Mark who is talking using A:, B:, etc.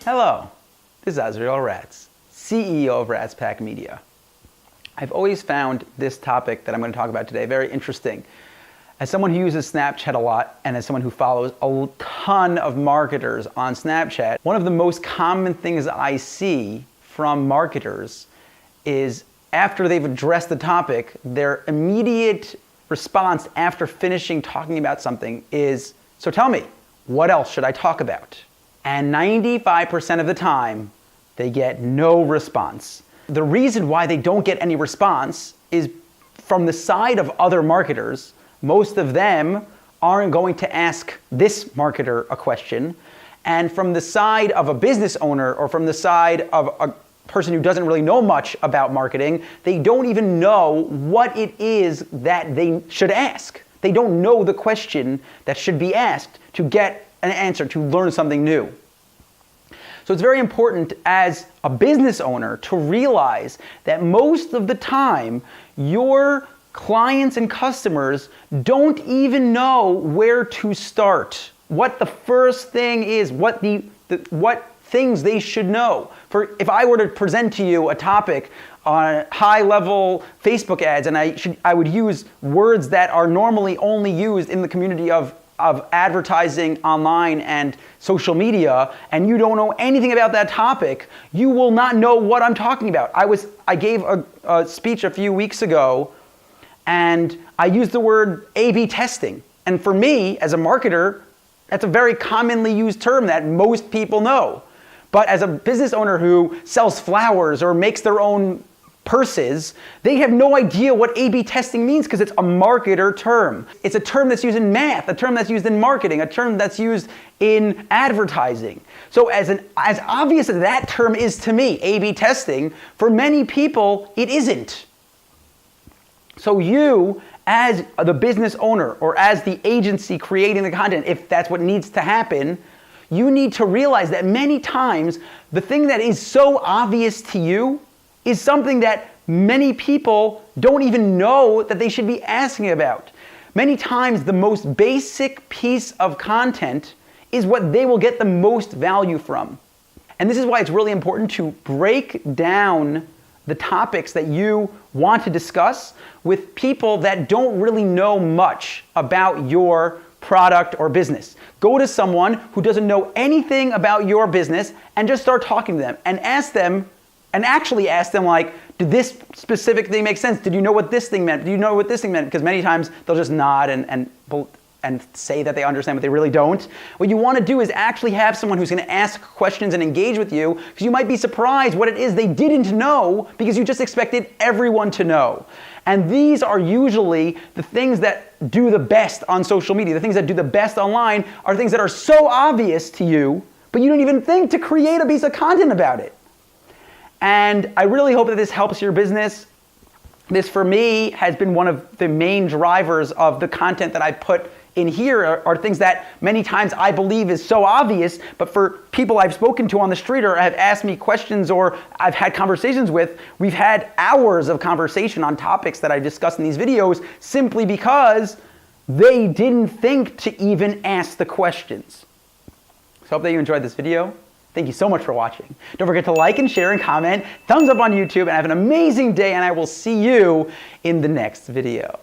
A: Hello, this is Azrael Ratz, CEO of Ratz Pack Media. I've always found this topic that I'm going to talk about today very interesting. As someone who uses Snapchat a lot, and as someone who follows a ton of marketers on Snapchat, one of the most common things I see from marketers is after they've addressed the topic, their immediate response after finishing talking about something is, so tell me, what else should I talk about? And 95% of the time, they get no response. The reason why they don't get any response is from the side of other marketers. Most of them aren't going to ask this marketer a question. And from the side of a business owner or from the side of a person who doesn't really know much about marketing, they don't even know what it is that they should ask. They don't know the question that should be asked to get an answer, to learn something new. So it's very important as a business owner to realize that most of the time, your clients and customers don't even know where to start, what the first thing is, what things they should know. If I were to present to you a topic on high-level Facebook ads, and I would use words that are normally only used in the community of advertising online and social media, and you don't know anything about that topic, you will not know what I'm talking about. I gave a speech a few weeks ago, and I used the word A/B testing. And for me, as a marketer, that's a very commonly used term that most people know. But as a business owner who sells flowers or makes their own purses, they have no idea what A/B testing means because it's a marketer term. It's a term that's used in math, a term that's used in marketing, a term that's used in advertising. So as obvious as that term is to me, A/B testing, for many people, it isn't. So you, as the business owner or as the agency creating the content, if that's what needs to happen, you need to realize that many times the thing that is so obvious to you is something that many people don't even know that they should be asking about. Many times the most basic piece of content is what they will get the most value from. And this is why it's really important to break down the topics that you want to discuss with people that don't really know much about your product or business. Go to someone who doesn't know anything about your business and just start talking to them and actually ask them, like, did this specific thing make sense? Did you know what this thing meant? Do you know what this thing meant? Because many times they'll just nod and say that they understand, but they really don't. What you want to do is actually have someone who's going to ask questions and engage with you, because you might be surprised what it is they didn't know because you just expected everyone to know. And these are usually the things that do the best on social media. The things that do the best online are things that are so obvious to you, but you don't even think to create a piece of content about it. And I really hope that this helps your business. This, for me, has been one of the main drivers of the content that I put in here are things that many times I believe is so obvious, but for people I've spoken to on the street or have asked me questions or I've had conversations with, we've had hours of conversation on topics that I discuss in these videos simply because they didn't think to even ask the questions. So I hope that you enjoyed this video. Thank you so much for watching. Don't forget to like and share and comment, thumbs up on YouTube, and have an amazing day, and I will see you in the next video.